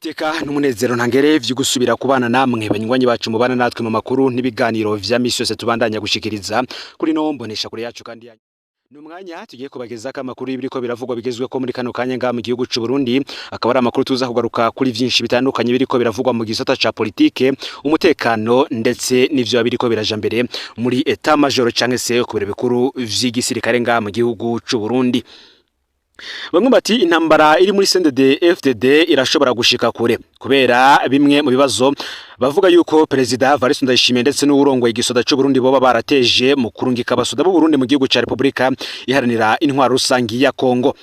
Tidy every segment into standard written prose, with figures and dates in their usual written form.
Iteka n'umunezero ntangere vyo gusubira kubana namwe banywanyi bacu mubana natwe mu makuru n'ibiganiro vya misi yose tubandanya gushikiriza kuri no mbonesha kure yacu kandi numwanya tugiye kubageza ko amakuru y'ibiriko biravugwa bigezwe ko muri kano kanya nga mu gihugu c'u Burundi akaba ari amakuru tuza kugaruka kuri vyinshi bitandukanye biriko biravugwa mu gisata ca politike umutekano ndetse n'ivyo biriko biraja mbere muri etat major canke se ku biro bikuru vy'igisirikare nga mu gihugu c'u Burundi. Bamwe bati intambara iri muri CNDD FDD irashobora gushika kure kubera bimwe mu bibazo bavuga yuko Perezida Evariste Ndayishimiye ndetse n'uburongoye igisoda c'u Burundi boba barateje mu kurungika abasoda b'u Burundi mu gihugu ca Republika iharanira intwaro rusangi ya Kongo.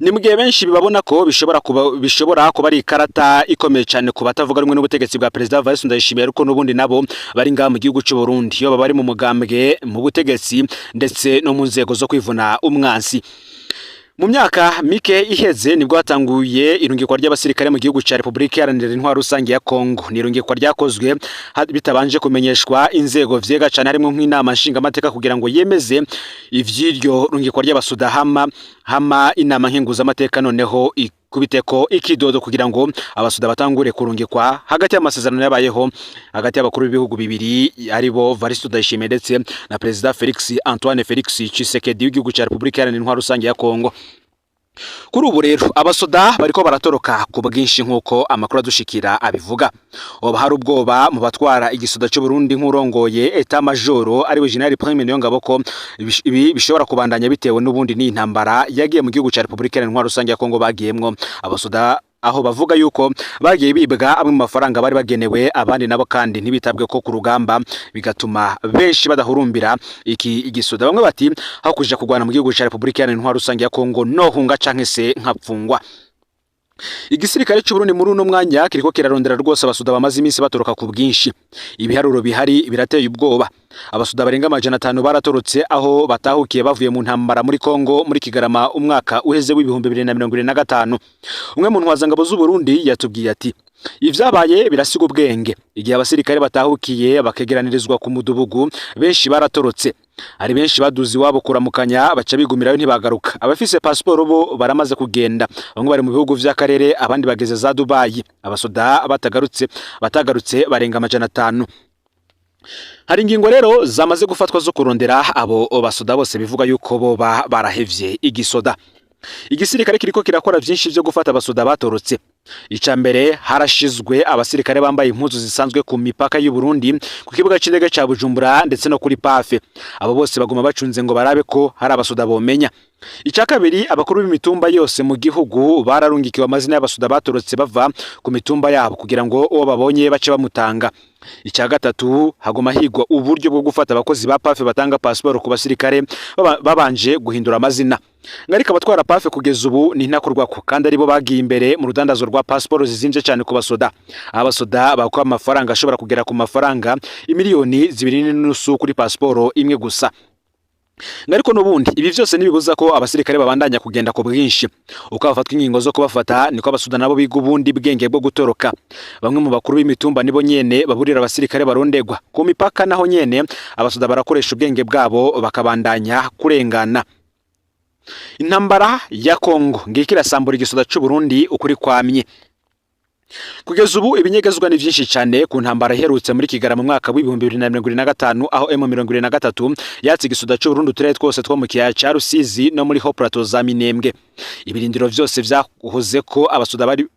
Ni mugihe benshi bibabona ko bishobora kuba ari ikarata ikomeye cyane ku batavuga rumwe n'ubutegetsi bwa Perezida Evariste Ndayishimiye ariko n'ubundi nabo bari ngaha mu gihugu c'u Burundi yo bari mu mugambwe mu butegetsi ndetse no mu nzego zo kwivuna umwansi. Mu myaka mike iheze nibwo hatanguye irungikwa ry'abasirikare mu gihugu ca Republika Iharanira Intwaro Rusangi ya Kongo. Ni irungikwa ryakozwe bitabanje kumenyeshwa inzego vyega cane harimo nk'inama nshingamateka kugira ngo yemeze ivyiryo rungikwa ry'abasoda hama inama nkenguzamateka noneho kubiteko ikidodo kugira ngo abasoda batangure kurungikwa hagati y'amasezerano yabayeho hagati y'abakuru b'ibihugu bibiri aribo Evariste Ndayishimiye ndetse na Perezida Antoine Felix Tshisekedi w'igihugu ca Republika Iharanira Intwaro Rusangi ya Kongo. Kuri ubu rero abasoda bariko baratoroka ku bwinshi nkuko amakuru adushikira abivuga. Oba hari ubwoba mu batwara igisoda c'u Burundi nk'urongoye etat major ari we General Prime Niyongabo ko bishobora kubandanya bitewe n'ubundi ni intambara yagiye mu gihugu ca Republika Iharanira Intwaro Rusangi ya Kongo bagiyemwo abasoda aho bavuga yuko bagiye bibwa amwe mu mafaranga bari bagenewe abandi nabo kandi ntibitabwe ko ku rugamba bigatuma benshi badahurumbira iki igisoda. Bamwe bati aho kuja kugwana mu gihugu ca Republika Iharanira Intwaro Rusangi ya Kongo no hunga canke se nkapfungwa. Igisirikare c'u Burundi muri uno mwanya kiriko kirarondera rwose abasoda bamaze iminsi batoroka ku bwinshi. Ibiharuro bihari birateye ubwoba. Abasoda barenga 500 baratorotse aho batahukiye bavuye mu ntambara muri Kongo muri Kigarama umwaka uheze w'ibihumbi 2025. Umwe mu ntwazangabo z'u Burundi yatubwiye ati ivyabaye birasiga ubwenge igihe abasirikare batahukiye bakegeranirizwa ku mudubugu benshi baratorotse. Ari benshi baduzi wabo kuramukanya baca bigumirayo ntibagaruka. Abafise passport bo baramaze kugenda. Bamwe bari mu bihugu vy'akarere abandi bageze za Dubai. Abasoda batagarutse barenga 500. Hari ingingo rero zamaze gufatwa zo kurondera abo basoda bose bivuga yuko bo barahevye igisoda. Igisirikare kiriko kirakora vyinshi vyo gufata abasoda batorotse. Icambere harashizwe abasirikare bambaye impuzu zisanzwe ku mipaka y'u Burundi ku kibuga c'indege ca Bujumbura ndetse no kuri Pafe. Abo bose baguma bacunze ngo barabe ko hari abasoda bomenya. Icakabiri abakuru b'imitumba yose mu gihugu bararungikiwe amazina y'abasoda batorotse bava ku mitumba yabo kugira ngo uwo babonye bace bamutanga. Icyagatatu hagoma higwa uburyo bwo gufata abakozi ba Pafe batanga passport ku basirikare babanje guhindura amazina. Ngarika abatwara Pafe kugeza ubu ni ntakorwa ko kandi aribo bagiye imbere mu rudandazo rwa passport zizimje cyane ku basoda. Abasoda bakwa amafaranga ashobora kugera ku mafaranga imiliyoni 2.5 kuri passport imwe gusa. Ngariko nubundi ibi vyose nibibuza ko abasirikare babandanya kugenda ku bwinshi. Uko bafatwa ingingo zo kubafata niko abasoda nabo biga ubundi bwenge bwo gutoroka. Bamwe mu bakuru b'imitumba nibo nyene baburira abasirikare barondegwa. Ku mipaka naho nyene abasoda barakoresha ubwenge bwabo bakabandanya kurengana. Intambara ya Kongo ngikira sambura igisoda c'u Burundi ukuri kwamye. Kugeza ubu ibinyegezwa ni vyinshi cyane ku ntambara iherutse muri Kigarama mu mwaka w'ibihumbi 2025 aho M23 yatse igisoda c'u Burundi uturere twose two mu kiyaya ca Rusizi no muri Haut Plateau za Minembwe. Ibirindiro vyose vyahoze ko abasoda bari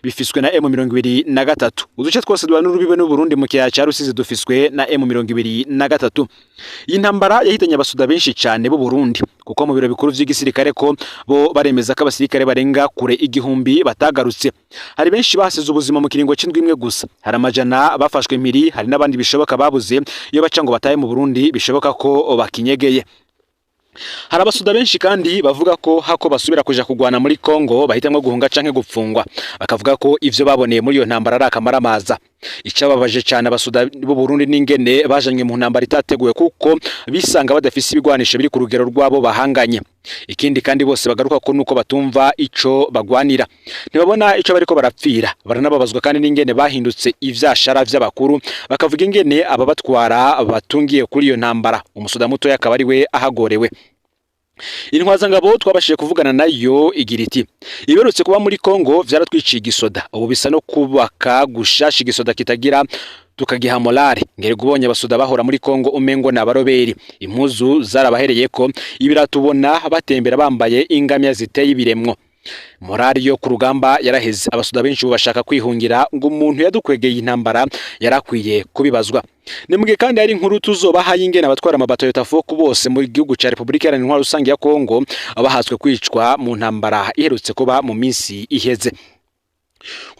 bifiswe na M23. Uduce twose dwa n'urubibe n'u Burundi mu kiyaya ca Rusizi dufiswe na M23. Iyi ntambara yahitanye abasoda benshi cyane b'u Burundi kuko mu biro bikuru vy'igisirikare ko bo baremeza ko abasirikare barenga kure igihumbi batagarutse. Hari benshi basize ubuzima mu kiringo c'indwi imwe gusa. Hari amajana bafashwe impiri, hari n'abandi bishoboka babuze iyo baca ngo bataye mu Burundi bishoboka ko bakinyegeye. Hari abasoda benshi kandi bavuga ko hako basubira kuja kugwana muri Kongo bahitamwe guhunga canke gupfungwa. Bakavuga ko ivyo baboneye muri iyo ntambara ari akamaramaza. Icababaje cyane abasoda b'u Burundi n'ingene bajanye mu ntambara itateguye kuko bisanga badafise ibigwanisho biri ku rugero rwabo bahanganye. Ikindi kandi bose bagaruka ko nuko batumva ico bagwanira. Ntibabona ico bariko barapfira. Baranababazwa kandi n'ingene bahindutse ivyashara vy'abakuru bakavuga ingene aba batwara batungiye kuri iyo ntambara. Umusoda muto yakaba ari we ahagorewe. Intwazangabo twabashije kuvugana nayo igira iti iberutse kuba muri Kongo vyaratwiciye igisoda ubu bisa no kubaka gushasha igisoda kitagira tukagiha morale ngere gubonye abasoda bahora muri Kongo umengo n'abaroberi impuzu zarabahereye ko ibiratubona batembera bambaye ingamya ziteye ibiremwo morali yo ku rugamba yaraheze abasoda benshi bashaka kwihungira ngo umuntu yadukwegeye intambara yarakwiye kubibazwa Nemwe kandi ari inkuru tuzobahaye ingene abatwara amabato yotafoku bose mu gihugu ca Republika Iharanira Intwaro Rusange ya Kongo abahaswe kwicwa mu ntambara iherutse kuba mu minsi iheze.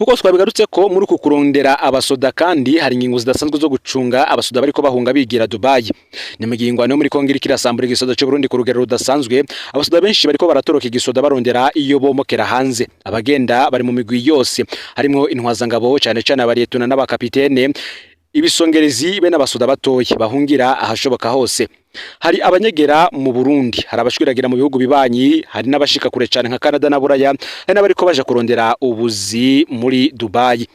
Kuko twabigarutse ko muri uku kurondera abasoda kandi hari ingingo zidasanzwe zo gucunga abasoda bariko bahunga bigira Dubai. Nimigingwa no muri Kongo irikira sambura igisoda cyo Burundi ku rugero rudasanzwe abasoda benshi bariko baratoroka igisoda barondera iyo bomokera hanze. Abagenda bari mu migwi yose harimo intwazangabo cyane cyane abariyetuna n'abakapitene ibisongerezi be n'abasoda batoye bahungira ahashoboka hose. Hari abanyegera mu Burundi, hari abashwiragira mu bihugu bibanyi, hari n'abashika kure cyane nka Canada na Buraya, hari n'abariko baje kurondera ubuzi muri Dubai.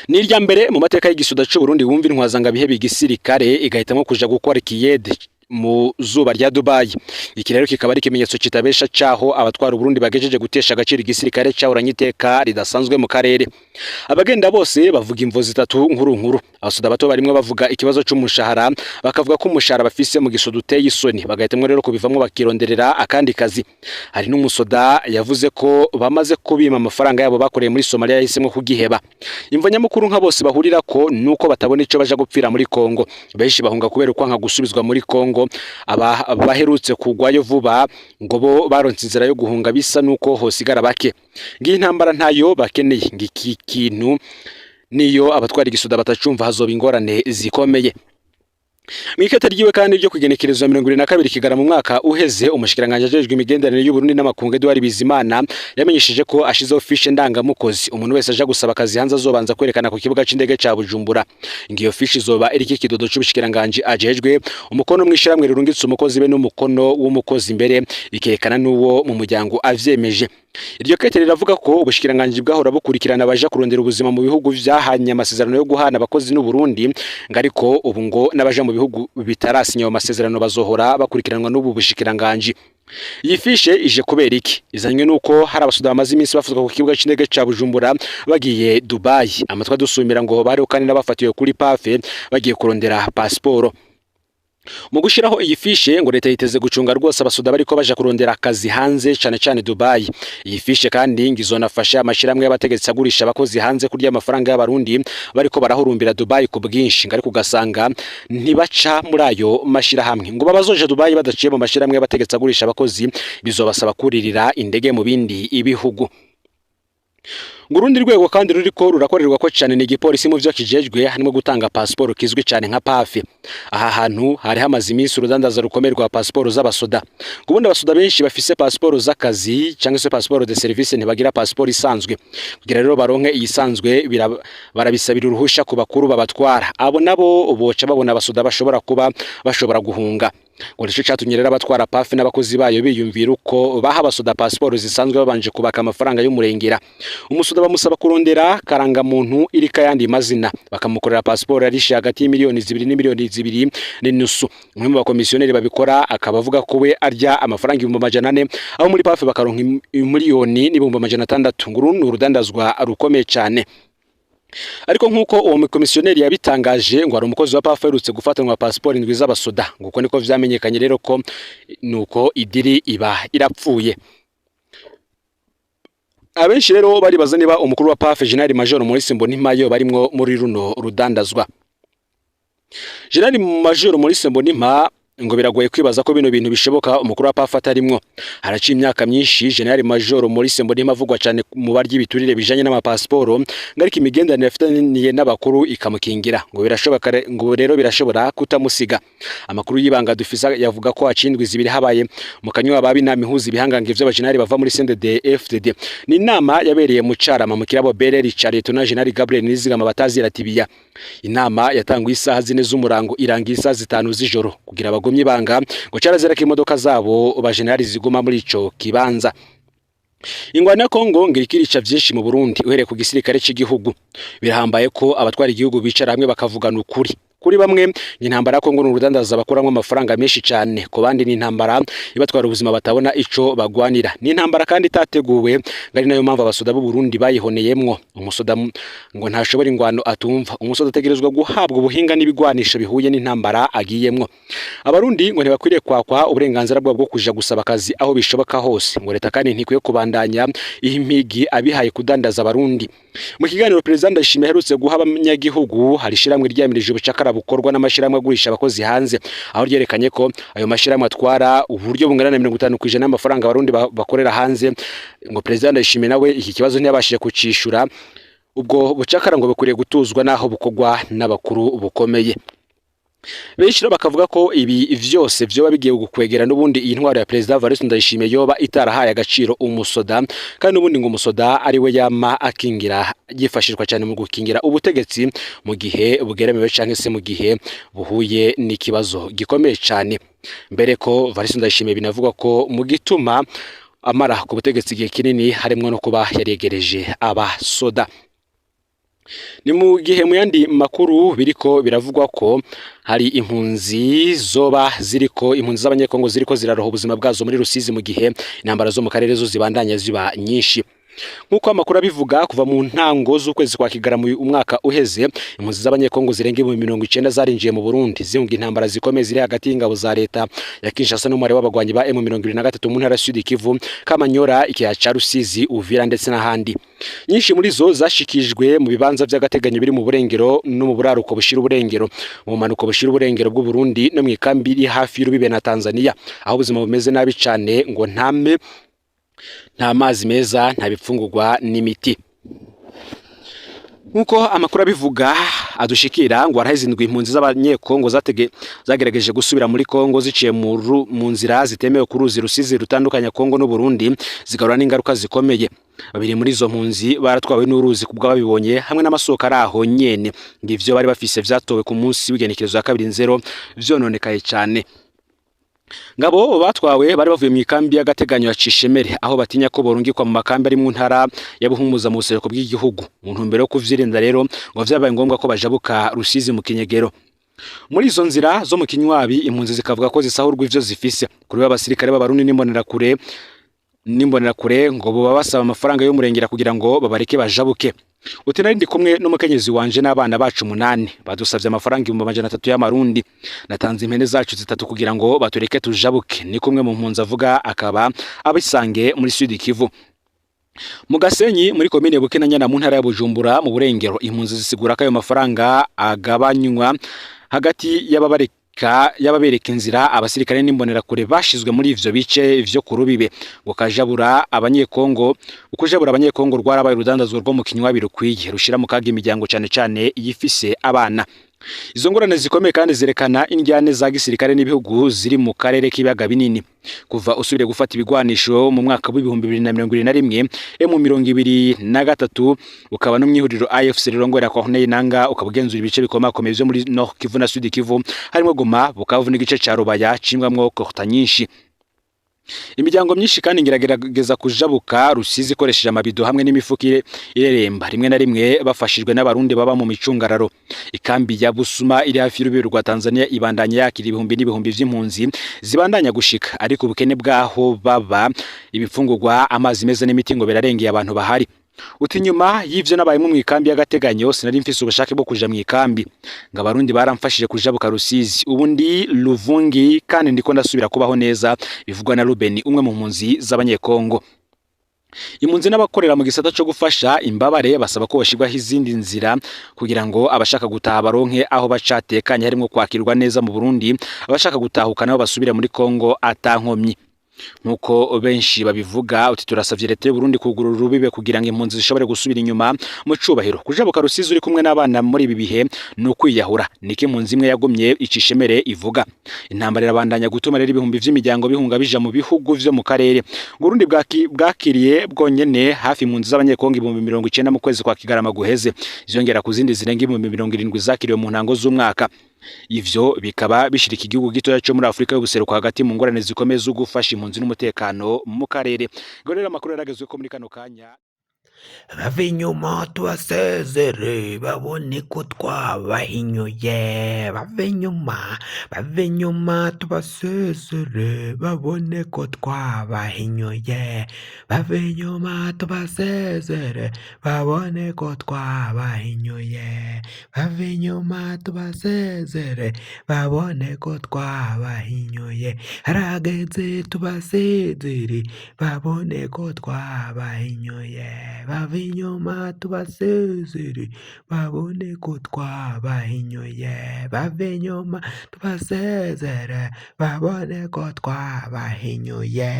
Nirya mbere mu mateka y'igisoda cy'u Burundi wumva intwazanga bihe bigisirikare igahitamo kuja gukora kiyede mu zuba rya Dubai. Iki rero kikaba ari ikimenyetso kitabesha cyaho abatwara Burundi bagejeje gutesha agaciro igisirikare cyahoranye iteka ridasanzwe mu karere. Abagenda bose bavuga imvo zitatu nkuru. Abasoda bato barimwe bavuga ikibazo cy'umushahara, bakavuga ko umushahara bafise mu gisoda uteye isoni, bagahitemwe rero kubivamwe bakironderera akandi kazi. Hari n'umusoda yavuze ko bamaze kubima amafaranga yabo bakoreye muri Somalia yahisemo kugiheba. Imvo nyamukuru nka bose bahurira ko nuko batabona ico baja gupfira muri Kongo. Benshi bahunga kubera uko nka gusubizwa muri Kongo. Baherutse kugwayo vuba ngo bo baronse inzira yo guhunga bisa nuko hosigara bake. Ngiyi ntambara ntayo bakeneye ngiki kintu niyo abatwara igisoda batacumva hazoba ingorane zikomeye. Mwikete ryiwe kandi ryo kugenekerezwa 2022 kigara mu mwaka uheze umushikiranganje ajejwe imigenderanire y'u Burundi n'amakungu Edouard Bizimana yamenyesheje ko ashizeho fiche ndangamukozi umuntu wese aje gusaba akazi hanze azobanza kwerekana ku kibuga c'indege ca Bujumbura. Ngiyo fiche izoba iriki kidodo c'ubushikiranganje ajejwe umukono mwishiramwe rurungitse umukozi be n'umukono w'umukozi imbere bikerekana n'uwo mu muryango avyemeje. Iryo kete riravuga ko ubushikiranganje bwahora bukurikirana abaje kurondera ubuzima mu bihugu vyahanye amasezerano yo guhana abakozi n'u Burundi ngariko ubu ngo n'abaje mu bihugu bitarasinya amasezerano bazohora bakurikiranwa n'ubu bushikiranganje. Iyi fiche ije kubera iki? Izanywe nuko hari abasoda bamaze iminsi bafuka ku kibuga c'indege ca Bujumbura bagiye Dubai. Amatwa dusumira ngo bari kandi n'abafatiwe kuri pafe bagiye kurondera passport. Mu gushiraho iyi fiche ngo leta yiteze gucunga rwose abasoda bariko baje kurondera akazi hanze cyane cyane Dubai. Iyi fiche kandi ngizonafasha amashiramwe y'abategetsi agurisha abakozi hanze kurya amafaranga y'abarundi bariko barahurumbira Dubai ku bwinshi ngari kugasanga ntibaca muri ayo mashirahamwe. Ngo babazoje Dubai badaciye mu mashiramwe y'abategetsi agurisha abakozi bizobasaba kuririra indege mu bindi ibihugu. Ngurundi rwego kandi ruriko rurakorerwa ko cyane ni igipolisi mu byo kijejwe harimo gutanga passport kizwi cyane nka PAF. Aha hantu hari hamaze iminsi urudandaza rukomerwa passport z'abasoda. Kubundi abasoda benshi bafise passport z'akazi cyangwa se passport de service ntibagira passport isanzwe. Kugira rero baronke iyisanzwe barabisabira uruhusha ku bakuru babatwara. Abo nabo boca babona abasoda bashobora guhunga. Ngo nico cyatumye rero abatwara PAF n'abakozi bayo biyumvira uko baha abasoda passport zisanzwe babanje kubaka amafaranga y'umurengera. Umusoda bamusaba kurondera karanga muntu irika yandi mazina bakamukorera passport arisha hagati y'imiliyoni 2 n'imiliyoni 2 n'inusu. Umwe mu bakomisiyoneri babikora akabavuga ko we arya amafaranga 400 aho muri PAF bakaronka miliyoni n'ibihumbi 600. Nguru n'urudandazwa rukomeye cyane. Ariko nkuko uwo mukomisiyoneri yabitangaje ngo ari umukozi wa PAF yerutse gufatanwa passport indwi z'abasoda nguko niko vyamenyekanye rero ko nuko idiri iba irapfuye. Abenshi rero bari bazani ba umukuru wa PAF General Major Maurice Mbonimpa barimwo muri runo rudandazwa. General Major Maurice Mbonimpa ngo biragoye kwibaza ko bino bintu bishoboka umukuru wa PAF atarimwo. Haraci imyaka myinshi General Major Maurice Mbonimpa avugwa cyane mu baryi biturire bijanye n'amapasiporo ngariko imigendanire afitaniye n'abakuru ikamukingira ngo rero birashobora kutamusiga. Amakuru y'ibanga dufisa yavuga ko acindwi zibiri habaye mu kanywa babi namihuza ibihangange vy'abajenari bava muri CNDD FDD. Ni inama yabereye mu Carama mu kirabo Bereri Charito na General Gabriel Nizigama batazira tibiya. Inama yatanguye isaha 4 z'umurango irangira isaha 5 z'ijoro kugira abagomye banga ngo carazera k'imodoka zabo bajenari ziguma muri ico kibanza. Ingwano ya Kongo ngirikirica vyinshi mu Burundi uhereye ku gisirikare cy'igihugu. Birahambaye ko abatwara igihugu bicara hamwe bakavugana ukuri kuri bamwe intambara ko ngo n'urudandaza bakuramo amafaranga menshi cyane, ku bandi ni intambara ibatwara ubuzima batabona ico bagwanira. Ni intambara kandi itateguwe, ngari nayo mpamvu abasoda b'u Burundi bayihoneyemwo. Umusoda ngo ntashobora ingwano atumva, umusoda ategerezwa guhabwa ubuhinga n'ibigwanisho bihuye n'intambara agiyemwo. Abarundi ngo ntibakwiriye kwakwa uburenganzira bwabo bwo kuja gusaba akazi aho bishoboka hose, ngo leta kandi ntikwiye kubandanya impigi abihaye kudandaza abarundi. Mu kiganiro Perezida Ndayishimiye aherutse guha abanyagihugu, hari ishiramwe ryamirije ubucakara bukorwa n'amashiramwe agurisha abakozi hanze, aho ryerekanye ko ayo mashiramwe atwara uburyo bungana na 50% y'amafaranga abarundi bakorera hanze. Ngo Perezida Ndayishimiye nawe iki kibazo ntiyabashije kucishura, ubwo bucakara ngo bukuriye gutuzwa naho bukogwa n'abakuru bukomeye. Benshi bakavuga ko ibi vyose vyoba bigiye gukwegera n'ubundi iyi ntwaro ya Perezida Evariste Ndayishimiye yoba itarahaye agaciro umusoda, kandi n'ubundi ngo umusoda ari we yama akingira, yifashishwa cyane mu gukingira ubutegetsi mu gihe bugeremewe canke se mu gihe buhuye n'ikibazo gikomeye cyane. Mbere ko Evariste Ndayishimiye binavugwa ko mu gituma amara ku butegetsi igihe kinini harimwo no kuba yaregereje abasoda. Ni mu gihe mu yandi makuru biriko biravugwa ko hari impunzi z'abanyekongo ziriko ziraroha ubuzima bwazo muri Rusizi mu gihe intambara zo mu karere zo zibandanya ziba nyinshi. Nkuko amakuru abivuga, kuva mu ntango z'ukwezi kwa Kigarama umwaka uheze, impunzi z'abanyekongo zirenga 90 zarinjiye mu Burundi zihunga intambara zikomeye ziri hagati y'ingabo za leta ya Kinshasa n'umubare w'abagwanyi ba M23 mu ntara Sud Kivu, Kamanyora, Ikiya ca Rusizi, Uvira ndetse n'ahandi. Nyinshi muri zo zashikijwe mu bibanza by'agateganyo biri mu burengero no mu buraruko bushira uburengero, mu manuko bushira uburengero bw'u Burundi no mu ikambi iri hafi y'urubibe na Tanzania, aho ubuzima bumeze nabi cyane, ngo nta mazi meza, nta bipfungurwa n'imiti. Nkuko amakuru abivuga adushikira, ngo arahizindwa impunzi z'abanyekongo zagerageje gusubira muri Kongo ziciye mu nzira zitemewe ku ruzi Rusizi rutandukanya Kongo n'u Burundi, zigarura n'ingaruka zikomeye. Babiri muri izo mpunzi baratwawe n'uruzi kubwa babibonye hamwe n'amasoko ari aho nyene, ngivyo bari bafise vyatowe ku munsi w'igenekerezo ya 2/0 vyononekaye cyane. Ngabo batwawe bari bavuye mu ikambi y'agateganyo ya Cishemere, aho batinya ko borungikwa mu makambi ari mu ntara ya Buhumuza mu buseruko bw'igihugu. Mu ntumbero yo kuvyirinda rero, ngo vyabaye ngombwa ko bajabuka Rusizi mu Kinyegero. Muri izo nzira zo mu Kinywabi, impunzi zikavuga ko zisahurwa ivyo zifise. Kuri abasirikare b'Abarundi n'imbonerakure ngo bo basaba amafaranga y'umurengera kugira ngo babareke bajabuke. Uti nari ndi kumwe n'umukenyezi wanje n'abana bacu 8, badusavye amafaranga 300 y'amarundi. Natanze impene zacu 3 kugira ngo batureke tujabuke. Ni kumwe mu mpunzi avuga, akaba abisange muri Sud Kivu. Mu Gasenyi muri komine Bukenanyana mu ntara ya Bujumbura mu burengero, impunzi zisigura ko ayo mafaranga agabanywa hagati y'ababereka inzira abasirikare n'imbonerakure bashizwe muri ivyo bice vyo kurubibe. Ngo kujabura abanyekongo rwarabaye urudandazwa rwo mu Kinywabi rukwiye rushira mu kaga imiryango cyane cyane yifise abana. Izo ngorane zikomeye kandi zerekana indyane za gisirikare n'ibihugu ziri mu karere k'ibiyaga binini. Kuva usubire gufata ibigwanisho mu mwaka wa 2021, M23 ukaba no mwihuriro AFC rirongora kwa Honey Nanga, ukabugenzura ibice bikomakomeye byo muri Nord Kivu na Sud Kivu, harimo Goma, Bukavu n'igice ca Rubaya cimwamwo kohta nyinshi. Imiryango myinshi kandi ngiragerageza kujabuka Rusizi ikoresheje amabido hamwe n'imifukire ireremba, rimwe na rimwe bafashijwe n'abarundi baba mu micungararo. Ikambi ya Busuma iri hafi y'urubibe rwa Tanzania ibandanya yakira ibihumbi n'ibihumbi vy'impunzi zibandanya gushika, ariko ubukene bwaho baba, ibipfungurwa, amazi meza n'imiti ngo birarengeye abantu bahari. Uti nyuma y'ivyo nabaye mu ikambi y'agateganyo, sinari mfise ubushake bwo kuja mu ikambi, ngo abarundi baramfashije kujabuka Rusizi, ubundi Luvungi, kandi ndiko ndasubira kubaho neza, bivugwa na Ruben, umwe mu mpunzi z'abanyekongo. Impunzi n'abakorera mu gisata cyo gufasha imbabare basaba ko bashirwaho izindi nzira kugira ngo abashaka gutaha baronke aho bacatekanye, harimo kwakirwa neza mu Burundi, abashaka gutahuka nabo basubira muri Kongo atankomyi. Nuko benshi babivuga, uti turasavye leta y'u Burundi kugurura urubibe kugira ngo impunzi zishobore gusubira inyuma mu cubahiro. Kujabuka Rusizi uri kumwe n'abana muri ibi bihe no kwiyahura, niki impunzi imwe yagumye Icishemere ivuga. Intambara irabandanya gutuma rero ibihumbi vy'imiryango bihunga bija mu bihugu vyo mu karere. Burundi bwakiriye bwonyene hafi impunzi z'abanyekongo 90 mu kwezi kwa Kigarama guheze, ziyongera ku zindi zirenga 70 zakiriwe mu ntango z'umwaka. Ivyo bikaba bishirika igihugu gitoya cyo muri Afrika y'ubuseruko hagati mu ngorane zikomeye zo gufasha impunzi n'umutekano mu karere. Gorera makuru yaragezwe ko muri kano kanya bave inyuma tubasezere babone ko twabahinyuye, bave inyuma tubasezere babone ko twabahinyuye, bave inyuma tubasezere babone ko twabahinyuye, bave inyuma tubasezere babone ko twabahinyuye, harageze tubasezere babone ko twabahinyuye, bave inyuma tubasezere babone ko twabahinyuye, bave inyuma tubasezere babone ko twabahinyuye.